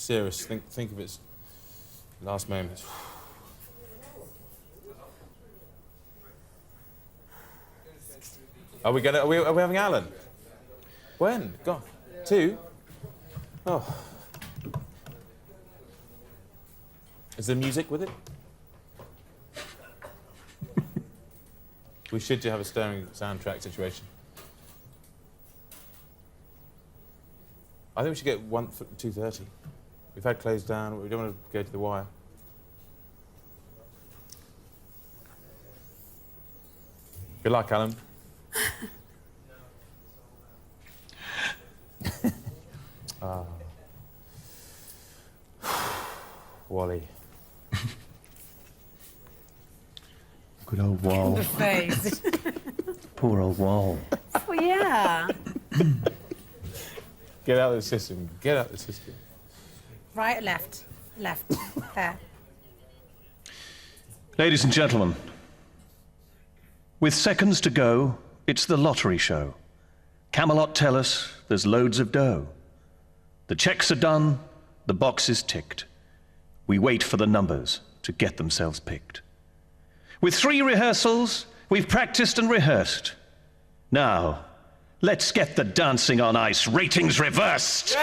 serious. Think of its last moments. Are we having Alan? When? God. 2? Oh. Is there music with it? We should have a stirring soundtrack situation. I think we should get 1 for 2:30. We've had closed down. We don't want to go to the wire. Good luck, Alan. Wally. Good old Wall. The face. Poor old Wall. Oh, yeah. Get out of the system. Get out of the system. Right, left. Left. There. Ladies and gentlemen, with seconds to go, it's the lottery show. Camelot tell us there's loads of dough. The checks are done, the box is ticked. We wait for the numbers to get themselves picked. With 3 rehearsals, we've practiced and rehearsed. Now, let's get the dancing on ice ratings reversed.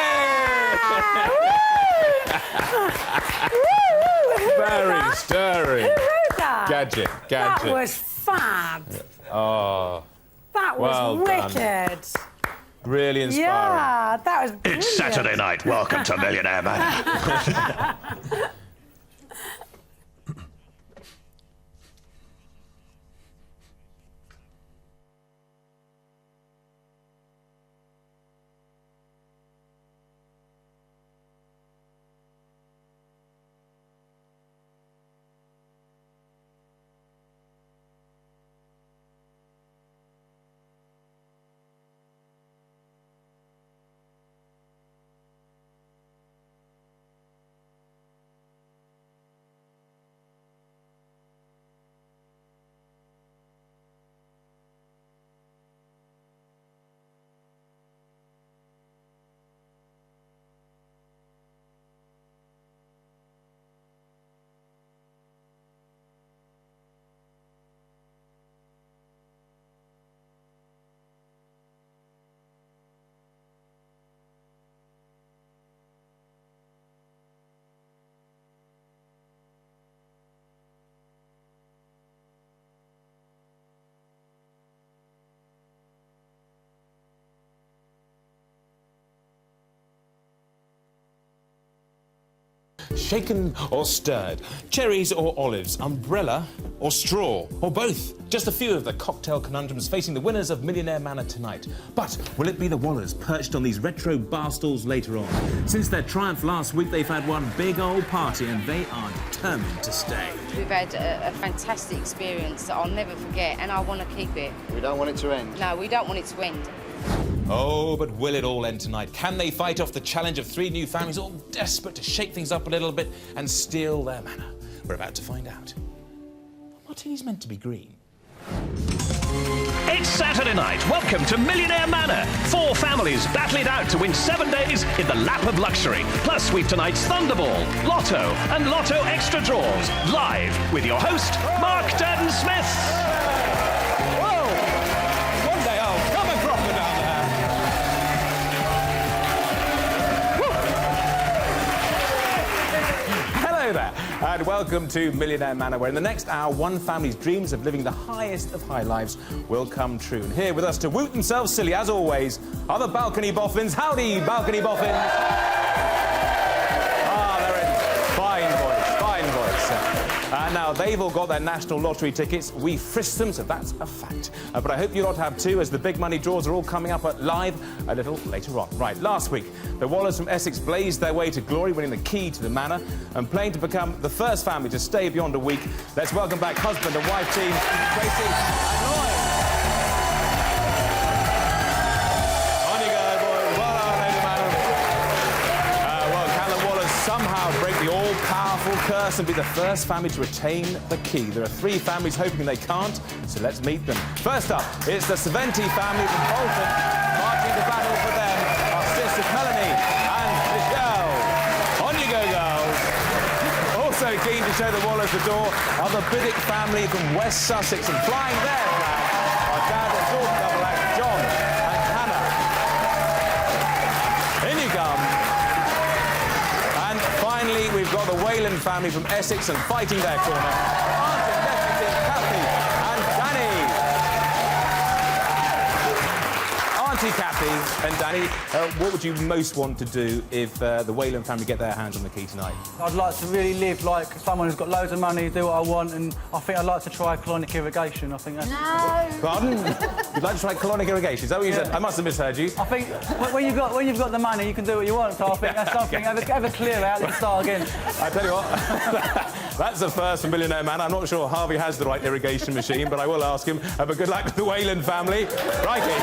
Very stirring. Who wrote that? Gadget. That was fab. Oh. That was Well wicked. done. Really inspiring. Yeah, that was brilliant. It's Saturday night. Welcome to Millionaire Manor. Shaken or stirred, cherries or olives, umbrella or straw, or both. Just a few of the cocktail conundrums facing the winners of Millionaire Manor tonight. But will it be the Wallers perched on these retro bar stools later on? Since their triumph last week, they've had one big old party and they are determined to stay. We've had a fantastic experience that I'll never forget, and I want to keep it. We don't want it to end. No, we don't want it to end. Oh, but will it all end tonight? Can they fight off the challenge of 3 new families all desperate to shake things up a little bit and steal their manor? We're about to find out. Martini's meant to be green. It's Saturday night. Welcome to Millionaire Manor. 4 families battle it out to win 7 days in the lap of luxury. Plus, we've tonight's Thunderball, Lotto and Lotto Extra Draws. Live with your host, Mark Durden-Smith. One day I'll come and proper down there. Hello there, and welcome to Millionaire Manor, where in the next hour, one family's dreams of living the highest of high lives will come true. And here with us to woot themselves silly, as always, are the Balcony Boffins. Howdy, Balcony Boffins. They're in fine voice. And now they've all got their national lottery tickets. We frisked them, so that's a fact. But I hope you lot have too, as the big money draws are all coming up at live a little later on. Right, last week, the Wallers from Essex blazed their way to glory, winning the key to the manor and playing to become the first family to stay beyond a week. Let's welcome back husband and wife team, Tracy and Lloyd. On you go, boys. Well done, lady madam. Well, can the Wallers somehow break the all-powerful curse and be the first family to retain the key? There are 3 families hoping they can't, so let's meet them. First up, it's the Saventi family from Bolton, marching to battle for them, our sisters Melanie and Michelle. On to show the Wallers the door are the Biddick family from West Sussex, and flying their flag are Dad and daughter double act John and Hannah. In you come. And finally, we've got the Whalen family from Essex, and fighting their corner, Aunt and nephew Kathy and Danny. Auntie Kathy and Danny, what would you most want to do if the Whalen family get their hands on the key tonight? I'd like to really live like someone who's got loads of money, do what I want, and I think I'd like to try colonic irrigation. I think that's... No. Pardon? You'd like to try colonic irrigation? Is that what you said? I must have misheard you. I think when you've got the money, you can do what you want. So I think that's something. Have a clear out. Let's start again. I tell you what, that's a first for Millionaire Man. I'm not sure Harvey has the right irrigation machine, but I will ask him. But good luck to the Whalen family. Righty.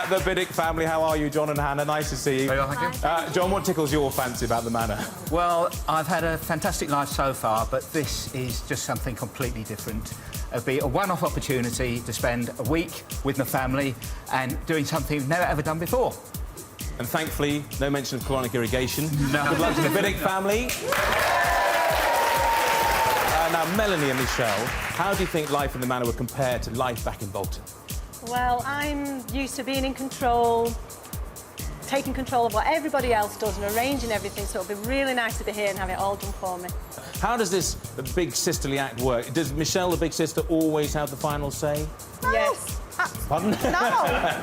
The Biddick family, how are you, John and Hannah? Nice to see you. Very well, thank you. John, what tickles your fancy about the manor? Well, I've had a fantastic life so far, but this is just something completely different. It'll be a one-off opportunity to spend a week with my family and doing something we've never ever done before. And thankfully, no mention of colonic irrigation. No. Good luck to the Biddick family. Now, Melanie and Michelle, how do you think life in the manor would compare to life back in Bolton? Well, I'm used to being in control, taking control of what everybody else does and arranging everything, so it'll be really nice to be here and have it all done for me. How does this big sisterly act work? Does Michelle, the big sister, always have the final say? Yes. Pardon? No.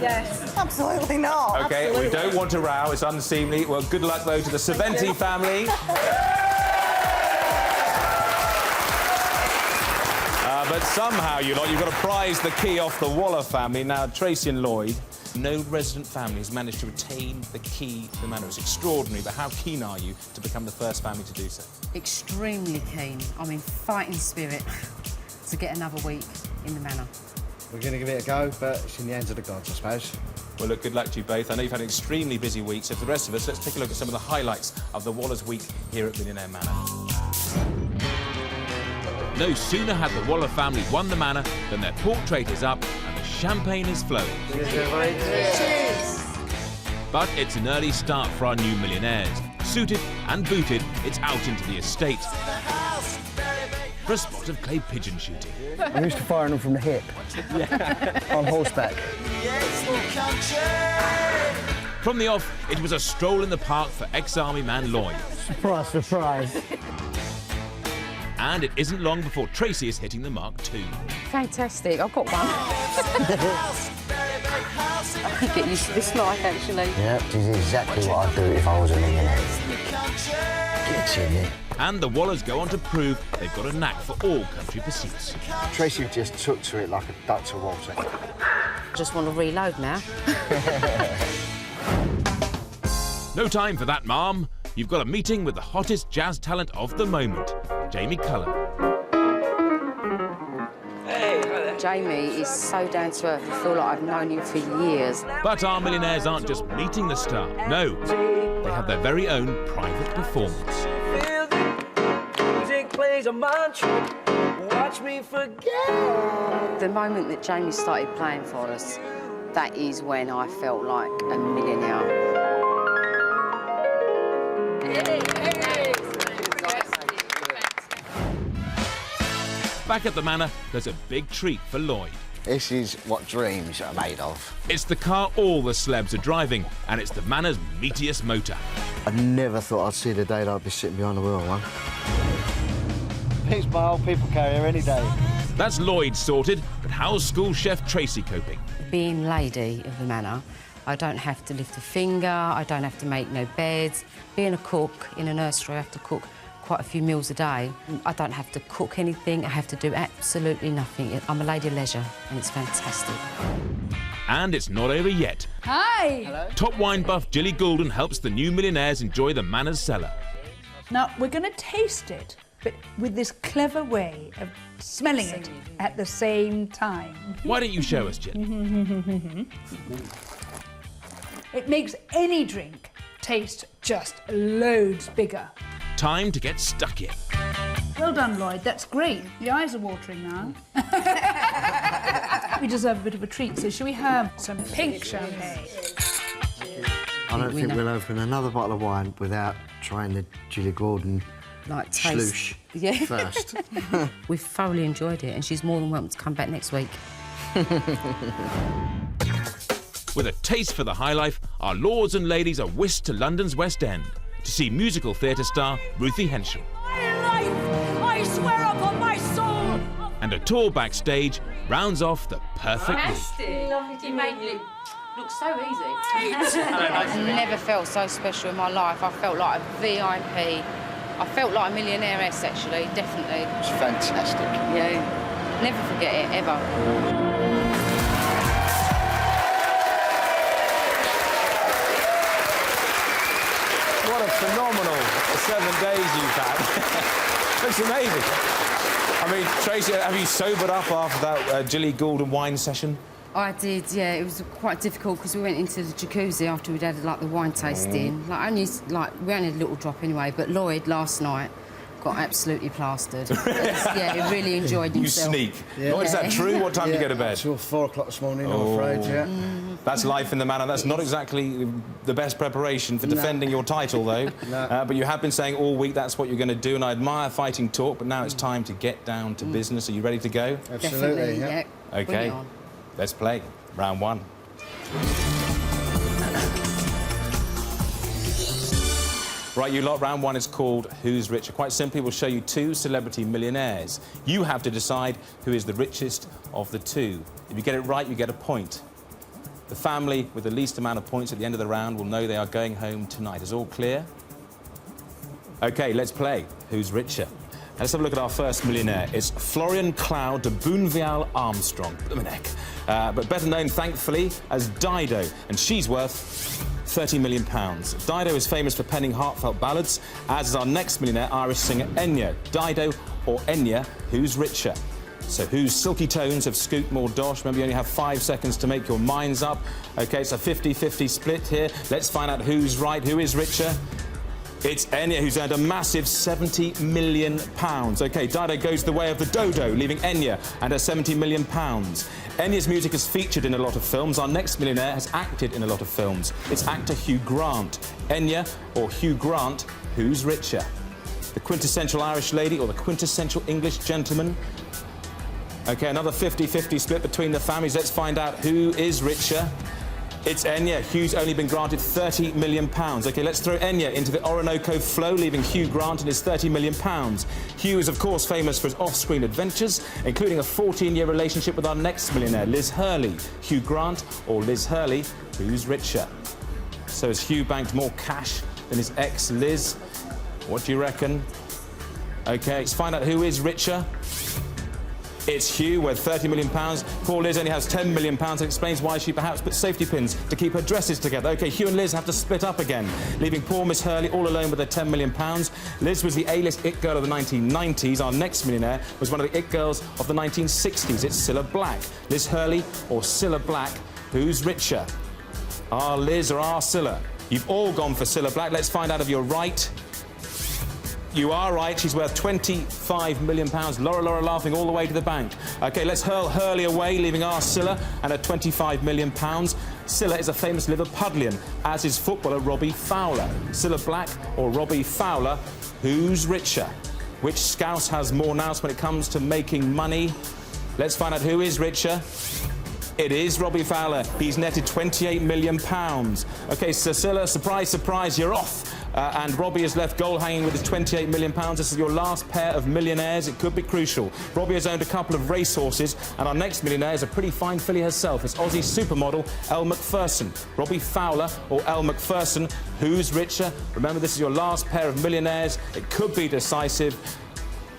Yes. Absolutely not. OK, Absolutely. we don't want to row, it's unseemly. Well, good luck, though, to the Saventi family. But somehow, you've got to prize the key off the Waller family. Now, Tracy and Lloyd, no resident family has managed to retain the key to the manor. It's extraordinary, but how keen are you to become the first family to do so? Extremely keen. I'm in fighting spirit to get another week in the manor. We're going to give it a go, but it's in the hands of the gods, I suppose. Well, look, good luck to you both. I know you've had an extremely busy week, so for the rest of us, let's take a look at some of the highlights of the Wallers week here at Millionaire Manor. No sooner had the Waller family won the manor than their portrait is up and the champagne is flowing. Cheers. But it's an early start for our new millionaires. Suited and booted, it's out into the estate for a spot of clay pigeon shooting. I'm used to firing them from the hip. On horseback. From the off, it was a stroll in the park for ex-army man Lloyd. Surprise, surprise. And it isn't long before Tracy is hitting the mark too. Fantastic. I've got one. I could get used to this life, actually. Yep, this is exactly what I'd do if I was a millionaire. Get in it. And the Wallers go on to prove they've got a knack for all country pursuits. Tracy just took to it like a duck to water. Just want to reload now. No time for that, Ma'am. You've got a meeting with the hottest jazz talent of the moment, Jamie Cullen. Jamie is so down to earth. I feel like I've known him for years. But our millionaires aren't just meeting the star. No, they have their very own private performance. Music plays a mantra. Watch me forget. The moment that Jamie started playing for us, that is when I felt like a millionaire. Back at the manor, there's a big treat for Lloyd. This is what dreams are made of. It's the car all the celebs are driving, and it's the manor's meatiest motor. I never thought I'd see the day that I'd be sitting behind the wheel of one. Beats my old people carrier any day. That's Lloyd sorted, but how's school chef Tracy coping? Being lady of the manor, I don't have to lift a finger, I don't have to make no beds. Being a cook in a nursery, I have to cook quite a few meals a day. I don't have to cook anything, I have to do absolutely nothing. I'm a lady of leisure, and it's fantastic. And it's not over yet. Hi. Hello. Top wine buff Jilly Goulden helps the new millionaires enjoy the manor's cellar. Now, we're going to taste it, but with this clever way of smelling it at the same time. Why don't you show us, Jill? It makes any drink taste just loads bigger. Time to get stuck in. Well done, Lloyd. That's great. The eyes are watering now. We deserve a bit of a treat, so shall we have some pink champagne? I don't think we'll open another bottle of wine without trying the Julia Gordon sloosh first. We've thoroughly enjoyed it, and she's more than welcome to come back next week. With a taste for the high life, our lords and ladies are whisked to London's West End to see musical theatre star Ruthie Henshall. My life, I swear upon my soul. And a tour backstage rounds off the perfect week. You made it look so easy. I've never felt so special in my life. I felt like a VIP. I felt like a millionairess, actually, definitely. It's fantastic. Yeah, never forget it, ever. What a phenomenal 7 days you've had. It's amazing. I mean, Tracy, have you sobered up after that Julia Gordon wine session? I did, yeah. It was quite difficult because we went into the jacuzzi after we'd had like the wine tasting. We only had a little drop anyway. But Lloyd last night got absolutely plastered. Yeah, he really enjoyed himself. You sneak. Yeah. Lloyd, is that true? What time do you go to bed? Till 4 o'clock this morning, I'm afraid. Yeah. That's life in the manor. That's not exactly the best preparation for defending your title, though. But you have been saying all week that's what you're going to do, and I admire fighting talk. But now it's time to get down to business. Are you ready to go? Absolutely. Yeah. Okay. Let's play round one. Right, you lot, round one is called Who's Richer? Quite simply, we'll show you 2 celebrity millionaires. You have to decide who is the richest of the 2. If you get it right, you get a point. The family with the least amount of points at the end of the round will know they are going home tonight. Is all clear? OK, let's play Who's Richer? Let's have a look at our first millionaire. It's Florian Cloud de Boonvial Armstrong. But better known, thankfully, as Dido, and she's worth £30 million. Dido is famous for penning heartfelt ballads, as is our next millionaire, Irish singer Enya. Dido or Enya, who's richer? So whose silky tones have scooped more dosh? Remember, you only have 5 seconds to make your minds up. OK, it's a 50-50 split here. Let's find out who's right, who is richer. It's Enya, who's earned a massive £70 million. OK, Dido goes the way of the dodo, leaving Enya and her £70 million. Enya's music is featured in a lot of films. Our next millionaire has acted in a lot of films. It's actor Hugh Grant. Enya or Hugh Grant, who's richer? The quintessential Irish lady or the quintessential English gentleman? OK, another 50-50 split between the families. Let's find out who is richer. It's Enya. Hugh's only been granted £30 million. OK, let's throw Enya into the Orinoco flow, leaving Hugh Grant and his £30 million. Hugh is, of course, famous for his off-screen adventures, including a 14-year relationship with our next millionaire, Liz Hurley. Hugh Grant or Liz Hurley, who's richer? So has Hugh banked more cash than his ex, Liz? What do you reckon? OK, let's find out who is richer. It's Hugh, worth £30 million. Poor Liz only has £10 million and explains why she perhaps put safety pins to keep her dresses together. OK, Hugh and Liz have to split up again, leaving poor Miss Hurley all alone with her £10 million. Liz was the A-list it girl of the 1990s. Our next millionaire was one of the it girls of the 1960s. It's Cilla Black. Liz Hurley or Cilla Black, who's richer? Our Liz or our Cilla? You've all gone for Cilla Black. Let's find out if you're right. You are right. She's worth £25 million. Laura laughing all the way to the bank. OK, let's hurl Hurley away, leaving our Cilla and her £25 million. Cilla is a famous Liverpudlian, as is footballer Robbie Fowler. Cilla Black or Robbie Fowler, who's richer? Which scouse has more nous when it comes to making money? Let's find out who is richer. It is Robbie Fowler. He's netted £28 million. OK, so Cilla, surprise, surprise, you're off. And Robbie is left goal hanging with his £28 million. This is your last pair of millionaires. It could be crucial. Robbie has owned a couple of racehorses, and our next millionaire is a pretty fine filly herself. It's Aussie supermodel Elle Macpherson. Robbie Fowler or Elle Macpherson, who's richer? Remember, this is your last pair of millionaires. It could be decisive.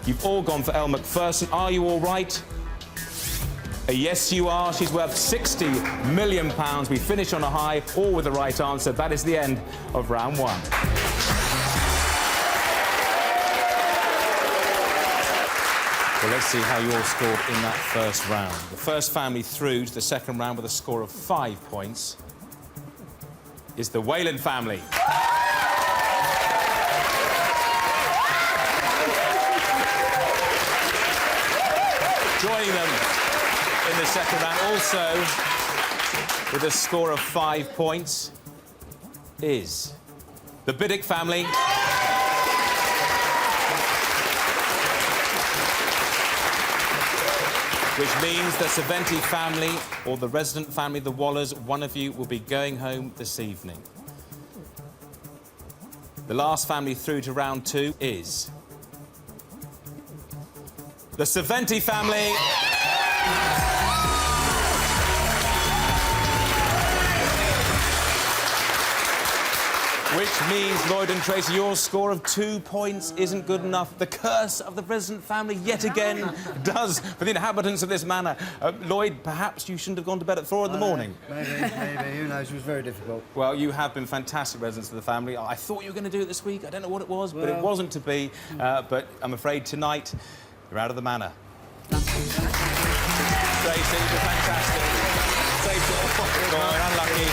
You've all gone for Elle Macpherson. Are you all right? Yes, you are. She's worth £60 million. We finish on a high, all with the right answer. That is the end of round one. Well, let's see how you all scored in that first round. The first family through to the second round with a score of 5 points is the Whalen family. Joining them in the second round, also with a score of 5 points, is the Biddick family. which means the Saventi family or the resident family, the Wallers, one of you will be going home this evening. The last family through to round 2 is the Saventi family. Which means, Lloyd and Tracy, your score of 2 points isn't good enough. The curse of the resident family, yet again, does for the inhabitants of this manor. Lloyd, perhaps you shouldn't have gone to bed at 4 in the morning. Maybe, who knows, it was very difficult. Well, you have been fantastic residents of the family. I thought you were going to do it this week. I don't know what it was, but it wasn't to be. But I'm afraid tonight, you're out of the manor. Tracy, you're fantastic. You're unlucky.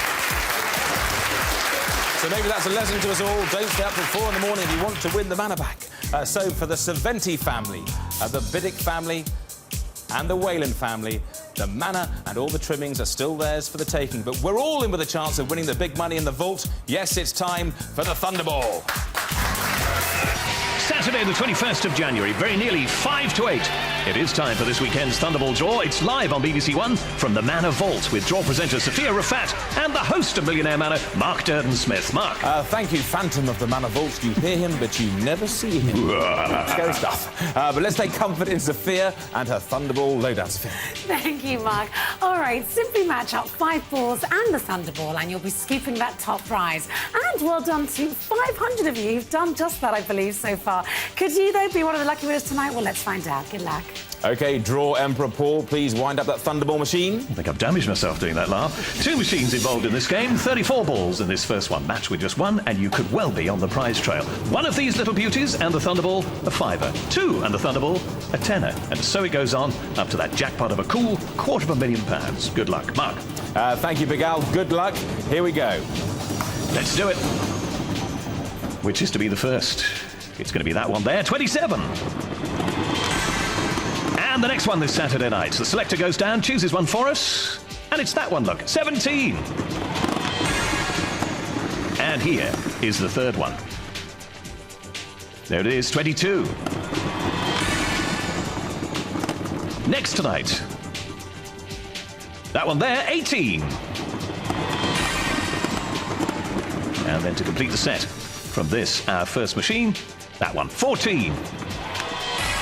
So maybe that's a lesson to us all. Don't stay up till 4 in the morning if you want to win the manor back. So for the Saventi family, the Biddick family and the Wayland family, the manor and all the trimmings are still theirs for the taking. But we're all in with a chance of winning the big money in the vault. Yes, it's time for the Thunderball. Saturday, the 21st of January, very nearly 5 to 8. It is time for this weekend's Thunderball draw. It's live on BBC One from the Manor Vault with draw presenter Sophia Rafat and the host of Millionaire Manor, Mark Durden-Smith. Mark. Thank you, Phantom of the Manor Vault. You hear him, but you never see him. Scary stuff. But let's take comfort in Sophia and her Thunderball lowdown, Sophia. Thank you, Mark. All right, simply match up 5 balls and the Thunderball and you'll be scooping that top prize. And well done to 500 of you who've done just that, I believe, so far. Could you, though, be one of the lucky winners tonight? Well, let's find out. Good luck. OK, draw Emperor Paul. Please wind up that Thunderball machine. I think I've damaged myself doing that, Lar. 2 machines involved in this game, 34 balls in this first one. Match with just 1, and you could well be on the prize trail. 1 of these little beauties and the Thunderball, a £5. 2 and the Thunderball, a £10. And so it goes on up to that jackpot of a cool £250,000. Good luck, Mark. Thank you, Big Al. Good luck. Here we go. Let's do it. Which is to be the first? It's going to be that one there, 27. And the next one this Saturday night. The selector goes down, chooses one for us, and it's that one, look, 17. And here is the third one. There it is, 22. Next tonight. That one there, 18. And then to complete the set from this, our first machine, that one, 14.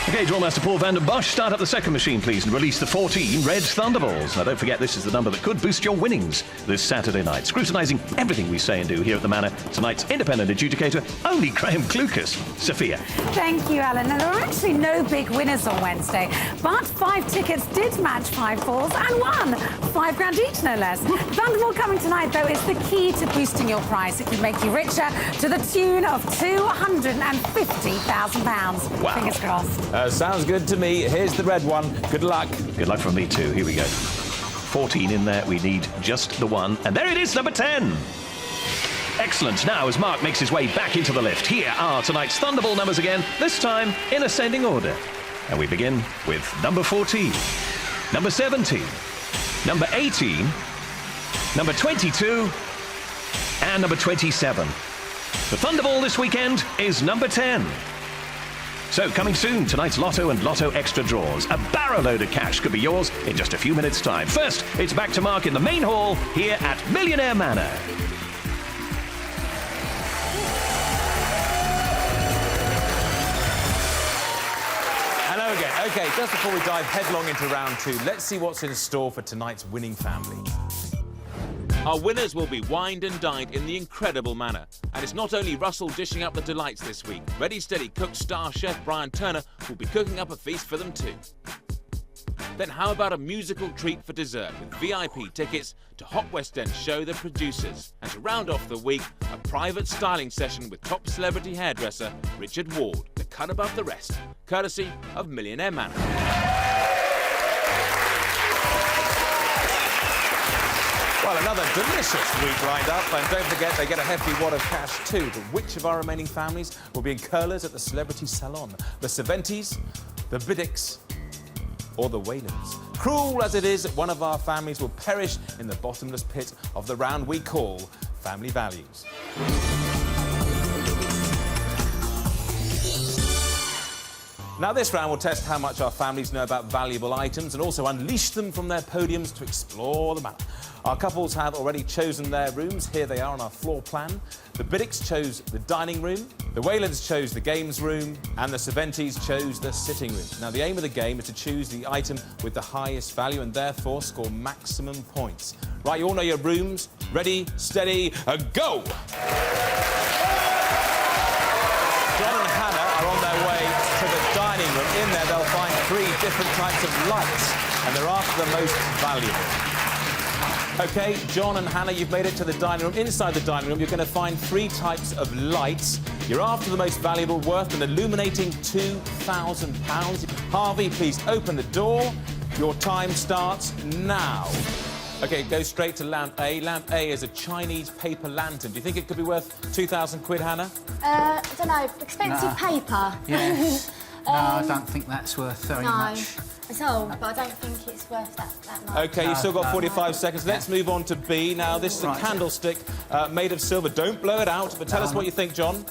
OK, Drawmaster Paul van den Bosch, start up the second machine, please, and release the 14 red Thunderballs. Now, don't forget, this is the number that could boost your winnings this Saturday night. Scrutinising everything we say and do here at the Manor, tonight's independent adjudicator, only Graham Clucas. Sophia. Thank you, Alan. Now, there are actually no big winners on Wednesday, but 5 tickets did match 5 balls and won £5 each, no less. Thunderball coming tonight, though, is the key to boosting your prize. It could make you richer to the tune of £250,000. Wow. Fingers crossed. Sounds good to me. Here's the red one. Good luck. Good luck from me too. Here we go. 14 in there. We need just the 1. And there it is, number 10. Excellent. Now, as Mark makes his way back into the lift, here are tonight's Thunderball numbers again, this time in ascending order. And we begin with number 14, number 17, number 18, number 22, and number 27. The Thunderball this weekend is number 10. So, coming soon, tonight's Lotto and Lotto extra draws. A barrow load of cash could be yours in just a few minutes' time. First, it's back to Mark in the main hall here at Millionaire Manor. Hello again. OK, just before we dive headlong into round 2, let's see what's in store for tonight's winning family. Our winners will be wined and dined in the incredible manner. And it's not only Russell dishing up the delights this week. Ready, steady, cook star chef Brian Turner will be cooking up a feast for them too. Then how about a musical treat for dessert with VIP tickets to Hot West End show The Producers. And to round off the week, a private styling session with top celebrity hairdresser Richard Ward. The cut above the rest, courtesy of Millionaire Manor. Well, another delicious week lined up, and don't forget they get a hefty wad of cash too. But which of our remaining families will be in curlers at the Celebrity Salon? The Saventis, the Biddicks, or the Whalens? Cruel as it is, one of our families will perish in the bottomless pit of the round we call Family Values. Now, this round will test how much our families know about valuable items and also unleash them from their podiums to explore the manor. Our couples have already chosen their rooms. Here they are on our floor plan. The Biddicks chose the dining room, the Whalens chose the games room, and the Cervantes chose the sitting room. Now, the aim of the game is to choose the item with the highest value and therefore score maximum points. Right, you all know your rooms. Ready, steady, go! John and Hannah are on their way to the dining room. In there, they'll find 3 different types of lights, and they're after the most valuable. OK, John and Hannah, you've made it to the dining room. Inside the dining room, you're going to find 3 types of lights. You're after the most valuable, worth an illuminating £2,000. Harvey, please open the door. Your time starts now. OK, go straight to lamp A. Lamp A is a Chinese paper lantern. Do you think it could be worth £2,000, Hannah? I don't know. Expensive paper. Yes. No, I don't think that's worth very much. It's old, but I don't think it's worth that much. OK, you've still got 45 seconds. Let's move on to B. Now, this is a candlestick made of silver. Don't blow it out, but tell us what you think, John.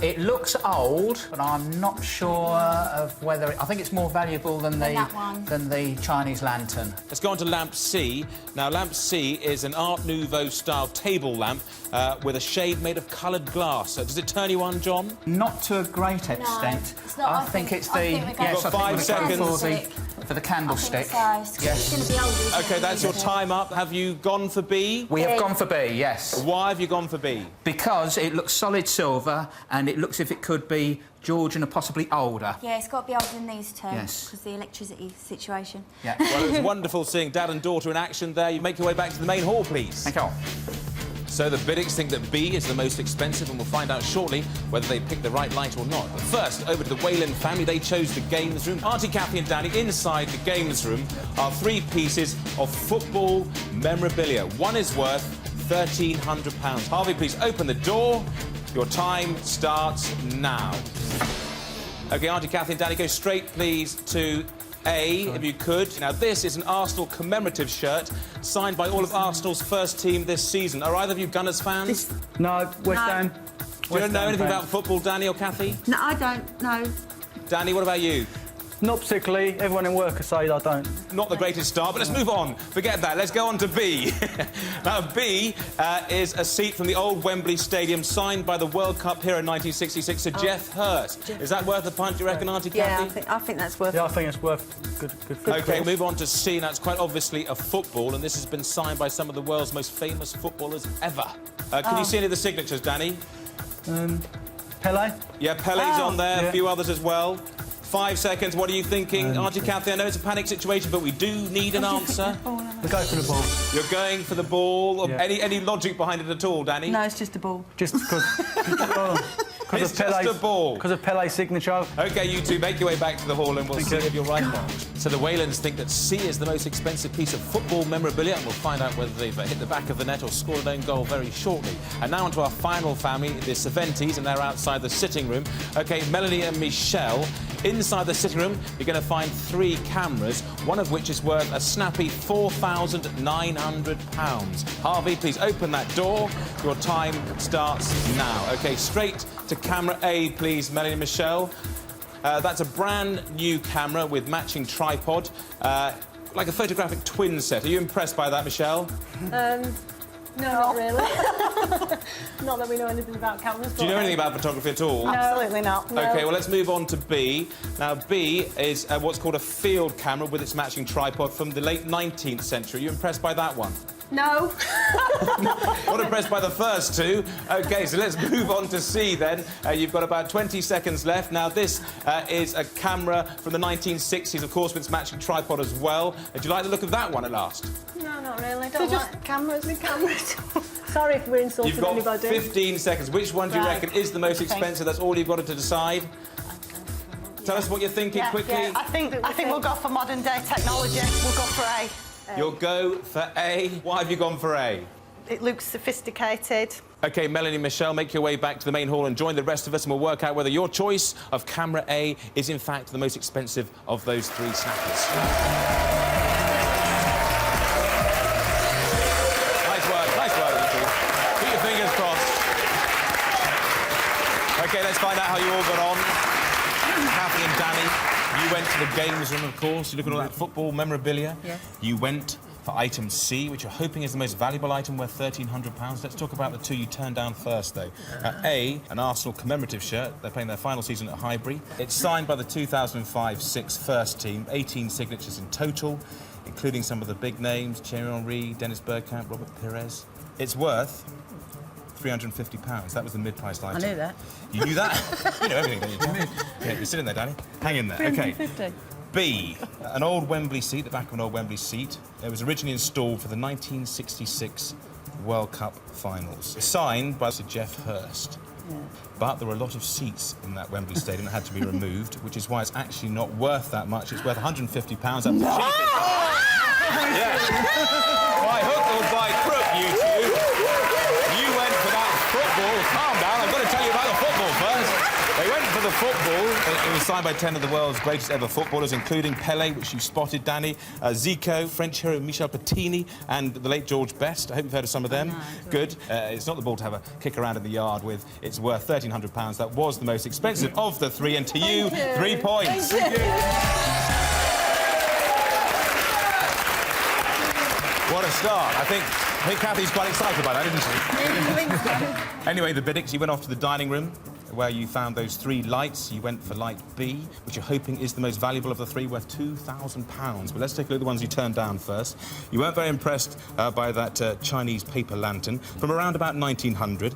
It looks old, but I'm not sure of whether... I think it's more valuable than the Chinese lantern. Let's go on to lamp C. Now, lamp C is an Art Nouveau-style table lamp with a shade made of coloured glass. Does it turn you on, John? Not to a great extent. No, it's not. I think it's the... You've got 5 seconds. For the candlestick. Yes. It's going to be old. OK, that's your time up. Have you gone for B? We have gone for B, yes. Why have you gone for B? Because it looks solid silver and it looks as if it could be Georgian or possibly older. Yeah, it's got to be older than these two. Yes. Because the electricity situation. Yeah. Well, it was wonderful seeing Dad and daughter in action there. You make your way back to the main hall, please. Thank you. So the Biddicks think that B is the most expensive, and we'll find out shortly whether they pick the right light or not. But first, over to the Whalen family. They chose the games room. Auntie Kathy and Danny, inside the games room are 3 pieces of football memorabilia. One is worth £1,300. Harvey, please open the door. Your time starts now. OK, Auntie Kathy and Danny, go straight, please, to A, if you could. Now, this is an Arsenal commemorative shirt signed by all of Arsenal's first team this season. Are either of you Gunners fans? No, West Ham. Do you know anything about football, Danny or Kathy? No, I don't, no. Danny, what about you? Not particularly. Everyone in work has said I don't. Not the greatest start, but let's move on. Forget that. Let's go on to B. Now, B is a seat from the old Wembley Stadium signed by the World Cup hero in 1966, Sir Jeff Hurst. Is that worth a punt, do you reckon, Auntie Kathy? I think that's worth... Yeah, I think it's worth good OK, move on to C. Now, it's quite obviously a football, and this has been signed by some of the world's most famous footballers ever. Can you see any of the signatures, Danny? Pele? Yeah, Pele's on there, a few others as well. 5 seconds, what are you thinking? Auntie Kathy, I know it's a panic situation, but we do need an answer. We'll go for the ball. You're going for the ball. Yeah. Any logic behind it at all, Danny? No, it's just a ball. Just because... It's just a ball. Because of Pele's signature. OK, you two, make your way back to the hall and we'll see if you're right or not. So the Whalens think that C is the most expensive piece of football memorabilia, and we'll find out whether they've hit the back of the net or scored an own goal very shortly. And now on to our final family, the Cervantes, and they're outside the sitting room. OK, Melanie and Michelle. Inside the sitting room, you're going to find 3 cameras, one of which is worth a snappy £4,900. Harvey, please open that door. Your time starts now. OK, straight to camera A, please, Melanie and Michelle. That's a brand new camera with matching tripod, like a photographic twin set. Are you impressed by that, Michelle? No, not really. Not that we know anything about cameras. Do you know anything about photography at all? No. Absolutely not. No. OK, well, let's move on to B. Now, B is what's called a field camera with its matching tripod from the late 19th century. Are you impressed by that one? No. Not impressed by the first 2. OK, so let's move on to C then. You've got about 20 seconds left. Now, this is a camera from the 1960s, of course, with its matching tripod as well. Do you like the look of that one at last? No, not really. They're just cameras. Sorry if we're insulting You've got anybody. 15 seconds. Which one do you reckon is the most expensive? That's all you've got to decide. Tell us what you're thinking quickly. Yeah. I think we'll go for modern day technology. We'll go for A. You'll go for A. Why have you gone for A? It looks sophisticated. OK, Melanie and Michelle, make your way back to the main hall and join the rest of us, and we'll work out whether your choice of camera A is, in fact, the most expensive of those 3 snappers. Nice work, you two. Keep your fingers crossed. OK, let's find out how you all got on. Kathy and Dan. You went to the games room, of course. You look at all that football memorabilia. Yes. You went for item C, which you're hoping is the most valuable item, worth £1,300. Let's talk about the two you turned down first, though. A, an Arsenal commemorative shirt. They're playing their final season at Highbury. It's signed by the 2005-06 first team, 18 signatures in total, including some of the big names, Thierry Henry, Dennis Bergkamp, Robert Pires. It's worth £350. That was the mid-priced item. I knew that. You knew that? You know everything, don't you? Yeah, you're sitting there, Danny. Hang in there. Okay. 350. B, an old Wembley seat, the back of an old Wembley seat. It was originally installed for the 1966 World Cup finals. Signed by Sir Geoff Hurst. Yeah. But there were a lot of seats in that Wembley Stadium that had to be removed, which is why it's actually not worth that much. It's worth £150. That's the cheapest. Yeah. By hook or by crook, you two. You went for that football. Calm down, I've got to tell you about the football first. They went for the football. It was signed by 10 of the world's greatest ever footballers, including Pelé, which you spotted, Danny, Zico, French hero Michel Platini, and the late George Best. I hope you've heard of some of them. Good. It's not the ball to have a kick around in the yard with. It's worth £1,300. That was the most expensive of the three, and to you, 3 points. Thank you. What a start. I think Kathy's quite excited by that, isn't she? Anyway, the Biddicks, you went off to the dining room where you found those 3 lights. You went for light B, which you're hoping is the most valuable of the 3, worth £2,000. But let's take a look at the ones you turned down first. You weren't very impressed by that Chinese paper lantern from around about 1900.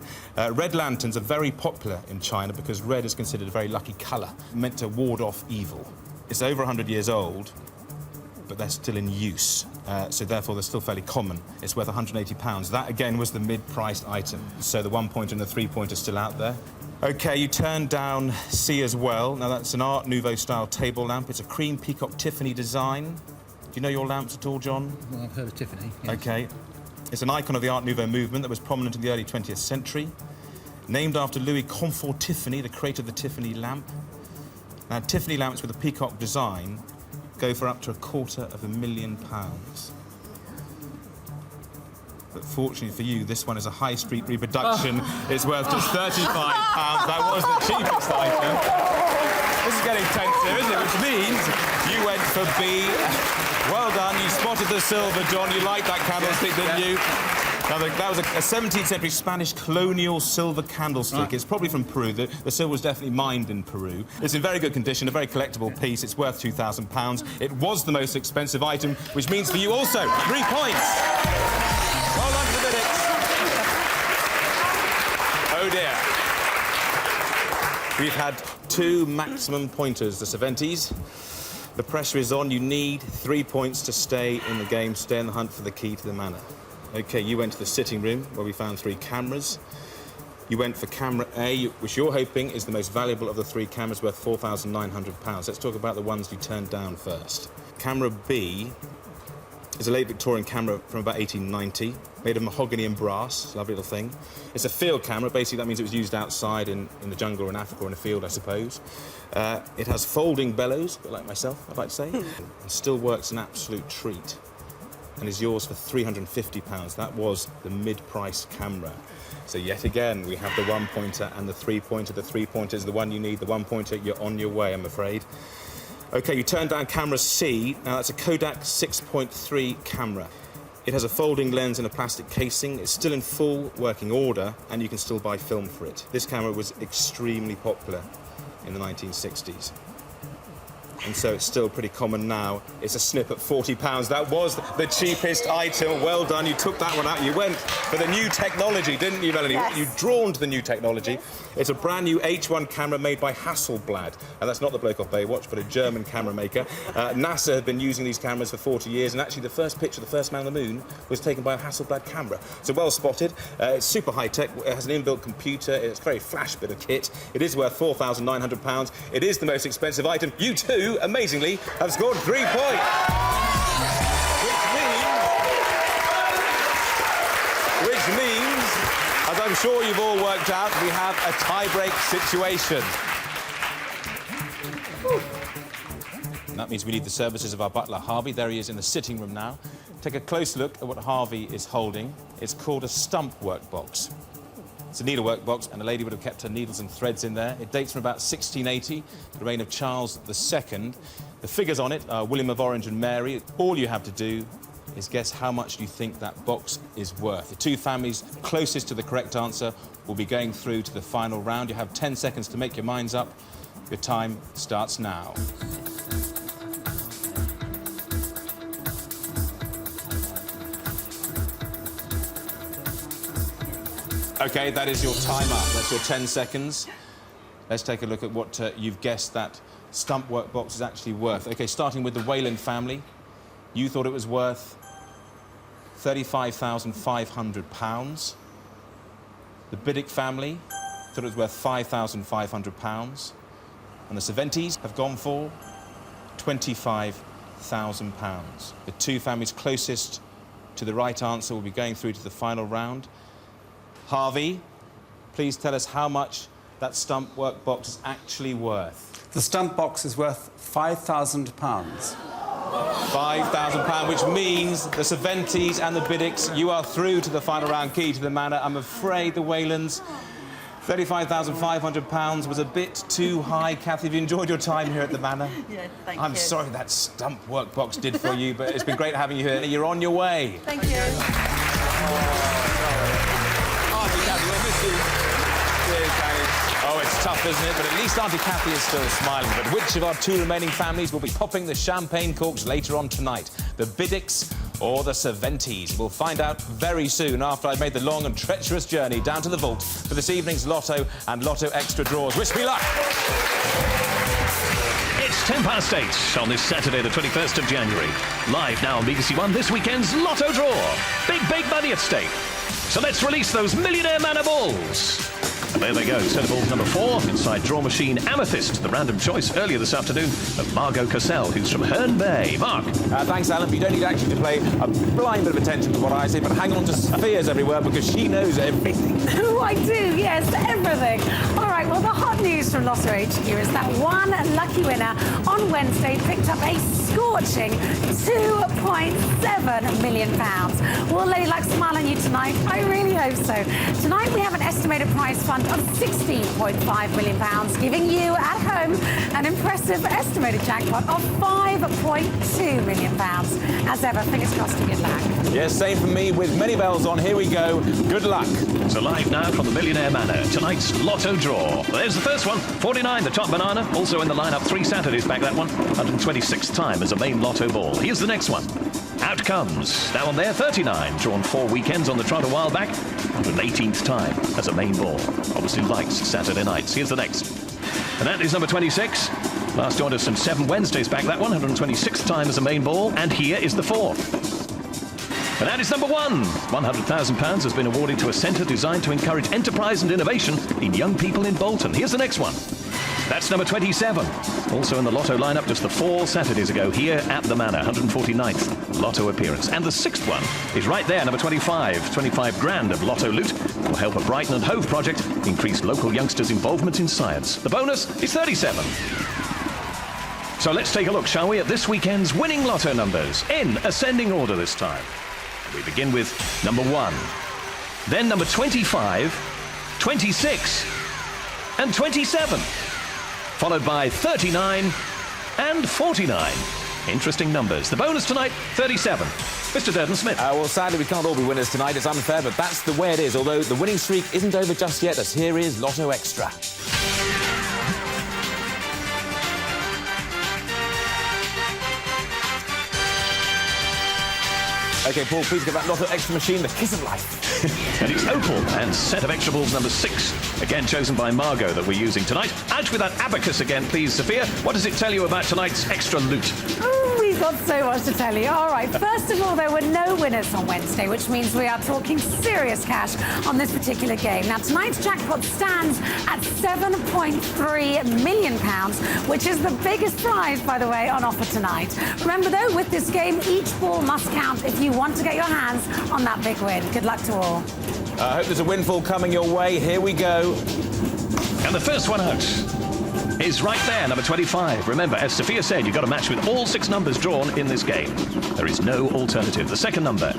Red lanterns are very popular in China because red is considered a very lucky colour, meant to ward off evil. It's over 100 years old, but they're still in use. So therefore they're still fairly common. It's worth £180. That again was the mid-priced item. So the 1-pointer and the 3-pointer are still out there. OK, you turned down C as well. Now that's an Art Nouveau style table lamp. It's a cream peacock Tiffany design. Do you know your lamps at all, John? Well, I've heard of Tiffany, yes. OK. It's an icon of the Art Nouveau movement that was prominent in the early 20th century. Named after Louis Comfort Tiffany, the creator of the Tiffany lamp. Now, Tiffany lamps with a peacock design go for up to £250,000. But fortunately for you, this one is a high street reproduction. It's worth just £35. That was the cheapest item. This is getting tense here, isn't it? Which means you went for B. Well done. You spotted the silver, John. You liked that candlestick, didn't you? Now, that was a 17th century Spanish colonial silver candlestick. It's probably from Peru. The silver was definitely mined in Peru. It's in very good condition, a very collectible piece. It's worth £2,000. It was the most expensive item, which means for you also 3 points. Well done to the Biddicks. Oh, dear. We've had 2 maximum pointers, the Cervantes. The pressure is on. You need 3 points to stay in the game, stay in the hunt for the key to the manor. OK, you went to the sitting room, where we found 3 cameras. You went for camera A, which you're hoping is the most valuable of the 3 cameras, worth £4,900. Let's talk about the ones you turned down first. Camera B is a late Victorian camera from about 1890, made of mahogany and brass. Lovely little thing. It's a field camera. Basically, that means it was used outside in the jungle or in Africa or in a field, I suppose. It has folding bellows, a bit like myself, I'd like to say, and still works an absolute treat, and is yours for £350. That was the mid-price camera. So yet again, we have the 1-pointer and the 3-pointer. The 3-pointer is the one you need. The 1-pointer, you're on your way, I'm afraid. OK, you turned down camera C. Now, that's a Kodak 6.3 camera. It has a folding lens and a plastic casing. It's still in full working order, and you can still buy film for it. This camera was extremely popular in the 1960s. And so it's still pretty common now. It's a snip at £40. That was the cheapest item. Well done, you took that one out. You went for the new technology, didn't you, Melanie? Yes. You drawn to the new technology. It's a brand new H1 camera made by Hasselblad. And that's not the bloke off Baywatch, but a German camera maker. NASA had been using these cameras for 40 years, and actually the first picture, the first man on the moon, was taken by a Hasselblad camera. So well spotted. It's super high-tech. It has an inbuilt computer. It's a very flash bit of kit. It is worth £4,900. It is the most expensive item. You too, amazingly, have scored 3 points. Which means, as I'm sure you've all worked out, we have a tie-break situation. And that means we need the services of our butler, Harvey. There he is in the sitting room now. Take a close look at what Harvey is holding. It's called a stump workbox. It's a needlework box, and a lady would have kept her needles and threads in there. It dates from about 1680, the reign of Charles II. The figures on it are William of Orange and Mary. All you have to do is guess how much you think that box is worth. The two families closest to the correct answer will be going through to the final round. You have 10 seconds to make your minds up. Your time starts now. OK, that is your time up. That's your 10 seconds. Let's take a look at what you've guessed that stump work box is actually worth. OK, starting with the Whalen family. You thought it was worth £35,500. The Biddick family thought it was worth £5,500. And the Cervantes have gone for £25,000. The two families closest to the right answer will be going through to the final round. Harvey, please tell us how much that stump work box is actually worth. The stump box is worth £5,000. £5,000, which means the Cervantes and the Biddicks, you are through to the final round, key to the manor. I'm afraid the Whalens, £35,500 was a bit too high. Kathy, have you enjoyed your time here at the manor? Yeah, thank you. I'm sorry that stump work box did for you, but it's been great having you here. You're on your way. Thank you. Oh, it's tough, isn't it? But at least Auntie Kathy is still smiling. But which of our two remaining families will be popping the champagne corks later on tonight? The Biddicks or the Cervantes? We'll find out very soon after I've made the long and treacherous journey down to the vault for this evening's Lotto and Lotto Extra draws. Wish me luck! It's 8:10 on this Saturday, the 21st of January. Live now on BBC One, this weekend's Lotto draw. Big money at stake. So let's release those Millionaire Manor balls. And there they go, set of balls number 4, inside draw machine Amethyst, the random choice earlier this afternoon of Margot Cassell, who's from Herne Bay. Mark. Thanks, Alan. But you don't need actually to pay a blind bit of attention to what I say, but hang on to Sophia's every word because she knows everything. Oh, I do, yes, everything. All right, well, the hot news from Lotto HQ is that one lucky winner on Wednesday picked up a scorching £2.7 million. Will Lady Luck smile on you tonight? I really hope so. Tonight we have an estimated prize fund of £16.5 million, giving you at home an impressive estimated jackpot of £5.2 million. As ever, fingers crossed and good luck. Yes, same for me with many bells on. Here we go. Good luck. So live now from the Millionaire Manor, tonight's Lotto draw. There's the first one, 49, the top banana. Also in the lineup, 3 Saturdays back that one. 126th time as a main Lotto ball. Here's the next one. Out comes, now on there, 39, drawn 4 weekends on the trot a while back. 118th time as a main ball. Obviously likes Saturday nights. Here's the next. And that is number 26. Last joined us from 7 Wednesdays back that one. 126th time as a main ball. And here is the 4. And that is number 1. £100,000 has been awarded to a centre designed to encourage enterprise and innovation in young people in Bolton. Here's the next one. That's number 27. Also in the Lotto lineup just the 4 Saturdays ago here at the Manor. 149th Lotto appearance. And the 6th one is right there, number 25. 25 grand of Lotto loot will help a Brighton and Hove project increase local youngsters' involvement in science. The bonus is 37. So let's take a look, shall we, at this weekend's winning Lotto numbers in ascending order this time. We begin with number 1, then number 25, 26, and 27, followed by 39 and 49. Interesting numbers. The bonus tonight, 37. Mr. Durden-Smith. Well, sadly, we can't all be winners tonight. It's unfair, but that's the way it is. Although the winning streak isn't over just yet, as here is Lotto Extra. OK, Paul, please give that Lotto Extra machine the kiss of life. And it's Opal and set of extra balls number 6, again chosen by Margot, that we're using tonight. Out with that abacus again, please, Sophia. What does it tell you about tonight's extra loot? Oh, we've got so much to tell you. All right, first of all, there were no winners on Wednesday, which means we are talking serious cash on this particular game. Now, tonight's jackpot stands at £7.3 million, which is the biggest prize, by the way, on offer tonight. Remember, though, with this game, each ball must count if you want to get your hands on that big win. Good luck to all. I hope there's a windfall coming your way. Here we go. And the first one out is right there, number 25. Remember, as Sophia said, you've got to match with all 6 numbers drawn in this game. There is no alternative. The second number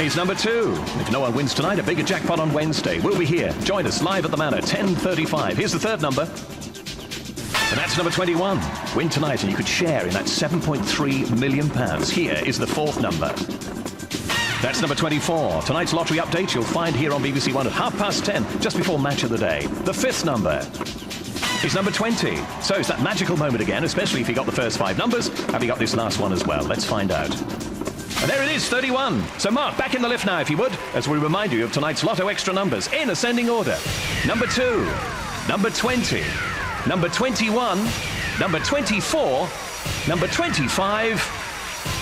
is number 2. If no one wins tonight, a bigger jackpot on Wednesday. We'll be here. Join us live at the Manor, 10:35. Here's the third number. And that's number 21. Win tonight and you could share in that £7.3 million. Here is the fourth number. That's number 24. Tonight's lottery update you'll find here on BBC One at 10:30, just before Match of the Day. The fifth number is number 20. So it's that magical moment again, especially if you got the first 5 numbers. Have you got this last one as well? Let's find out. And there it is, 31. So Mark, back in the lift now, if you would, as we remind you of tonight's Lotto Extra numbers in ascending order. Number 2, number 20, number 21, number 24, number 25,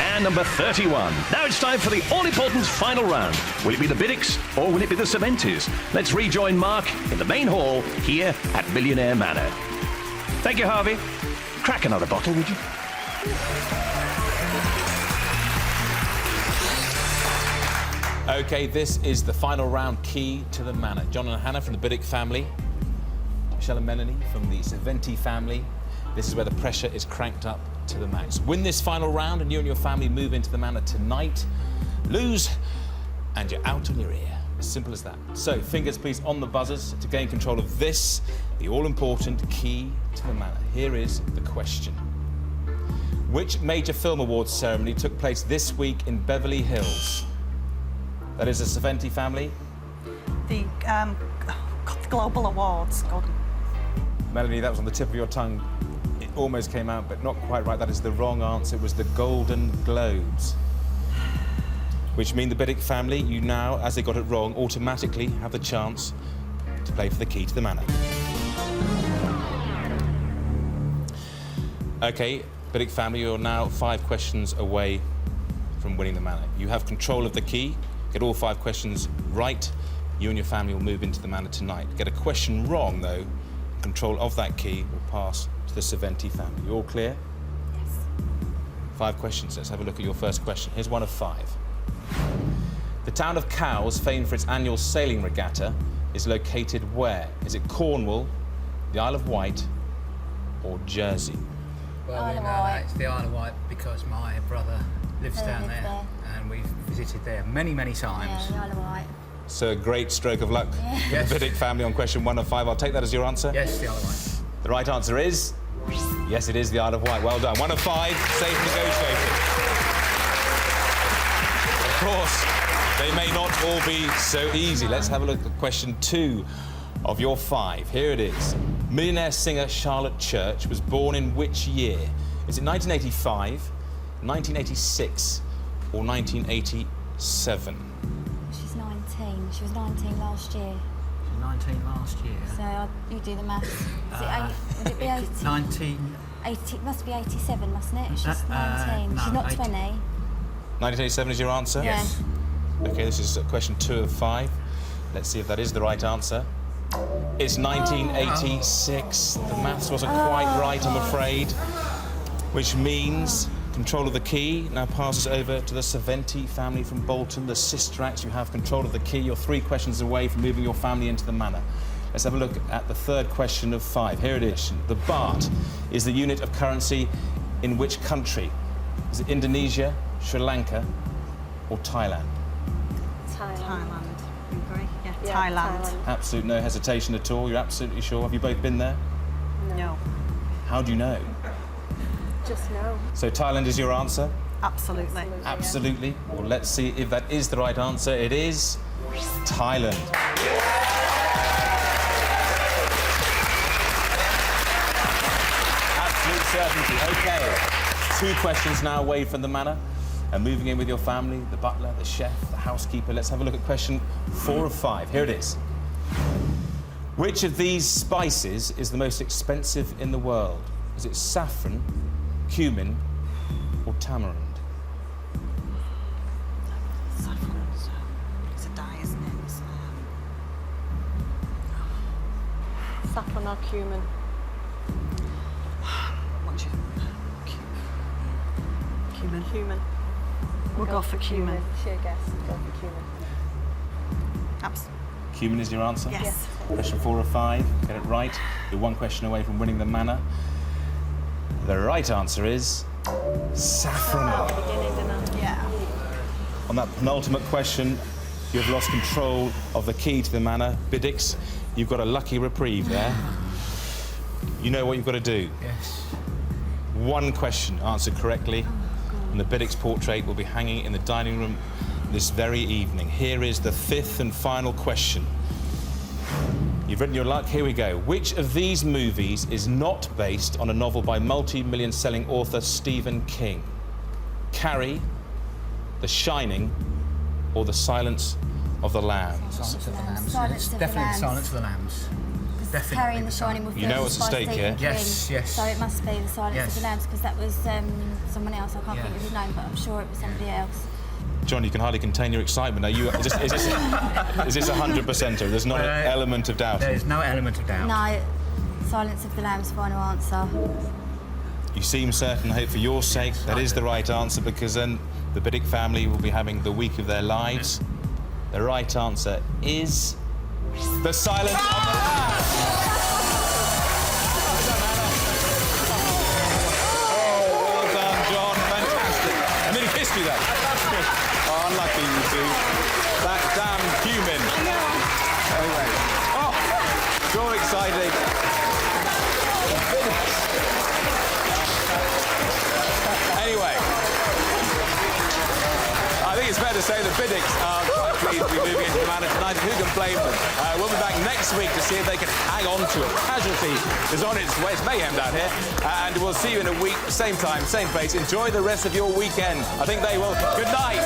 and number 31. Now it's time for the all-important final round. Will it be the Biddicks or will it be the Cementis? Let's rejoin Mark in the main hall here at Millionaire Manor. Thank you, Harvey. Crack another bottle, would you? OK, this is the final round, key to the Manor. John and Hannah from the Biddick family. Michelle and Melanie from the Saventi family. This is where the pressure is cranked up to the max. Win this final round and you and your family move into the Manor tonight. Lose and you're out on your ear. As simple as that. So, fingers please on the buzzers to gain control of this, the all-important key to the Manor. Here is the question. Which major film awards ceremony took place this week in Beverly Hills? That is the Saventi family. The Global Awards. God. Melanie, that was on the tip of your tongue. It almost came out, but not quite right. That is the wrong answer. It was the Golden Globes. Which mean the Biddick family, you now, as they got it wrong, automatically have the chance to play for the key to the Manor. OK, Biddick family, you're now 5 questions away from winning the Manor. You have control of the key. Get all 5 questions right, you and your family will move into the Manor tonight. Get a question wrong, though, control of that key will pass to the Saventi family. You all clear? Yes. 5 questions. Let's have a look at your first question. Here's one of 5. The town of Cowes, famed for its annual sailing regatta, is located where? Is it Cornwall, the Isle of Wight, or Jersey? Well, we know that it's the Isle of Wight because my brother lives down there. And we've visited there many, many times. Yeah, the Isle of Wight. So a great stroke of luck. Yeah. The Biddick family on question 1 of 5. I'll take that as your answer. Yes, the Isle of Wight. The right answer is... Yes, it is the Isle of Wight. Well done. 1 of 5, safe negotiated. Of course, they may not all be so easy. Let's have a look at question 2 of your 5. Here it is. Millionaire singer Charlotte Church was born in which year? Is it 1985, 1986, or 1987? She's 19. She was 19 last year. 19 last year. So you do the maths. Would it be 80? 19... 80, it must be 87, mustn't it? She's 19. No, She's not 80. 20. 1987 is your answer? Yes. OK, this is question 2 of 5. Let's see if that is the right answer. It's 1986. The maths wasn't quite right, I'm afraid. Which means control of the key now passes over to the Saventi family from Bolton. The Sister Acts, you have control of the key. You're 3 questions away from moving your family into the Manor. Let's have a look at the third question of 5. Here it is. The baht is the unit of currency in which country? Is it Indonesia, Sri Lanka, or Thailand? Thailand. You agree? Yeah, Thailand. Absolute no hesitation at all. You're absolutely sure. Have you both been there? No. How do you know? Just no. So Thailand is your answer? Absolutely. Absolutely. Well, let's see if that is the right answer. It is Thailand. Absolute certainty. OK. 2 questions now away from the Manor. And moving in with your family, the butler, the chef, the housekeeper. Let's have a look at question 4 of 5. Here it is. Which of these spices is the most expensive in the world? Is it saffron, cumin, or tamarind? Saffron. It's a dye, isn't it? It's, Saffron or cumin? what do you... Cumin. Cumin. We'll go for cumin. Sheer guess. Go for cumin. Absolutely. Cumin is your answer? Yes. Question 4 of 5. Get it right. You're 1 question away from winning the Manor. The right answer is saffron. Yeah. on that penultimate question, you have lost control of the key to the manor. Biddix, you've got a lucky reprieve there. You know what you've got to do. Yes. One question answered correctly, and the Biddix portrait will be hanging in the dining room this very evening. Here is the 5th and final question. You've written your luck, here we go. Which of these movies is not based on a novel by multi-million selling author Stephen King? Carrie, The Shining, or The Silence of the Lambs? Silence of the Lambs. Silence of the Definitely Lambs. Silence of the Lambs. Definitely Carrie and The Shining were You know what's at filmed by stake Stephen here? King. Yes, yes. So it must be The Silence Yes. of the Lambs, because that was someone else. I can't think of his name, but I'm sure it was somebody else. John, you can hardly contain your excitement. Are you, is this 100%er? There's not an element of doubt? There is no element of doubt. No, Silence of the Lambs, final answer. You seem certain. I hope for your sake that is the right answer, because then the Biddix family will be having the week of their lives. The right answer is The Silence of the Lambs. Oh, well done, John. Fantastic. I mean, he kissed you then. Oh, unlucky you two. That damn human. Anyway. Oh, so exciting. Anyway, I think it's fair to say the Biddix are quite pleased to be moving into the manor tonight, and who can blame them? We'll be back next week to see if they can hang on to it. Casualty is on its way. It's mayhem down here, and we'll see you in a week, same time, same place. Enjoy the rest of your weekend. I think they will. Good night.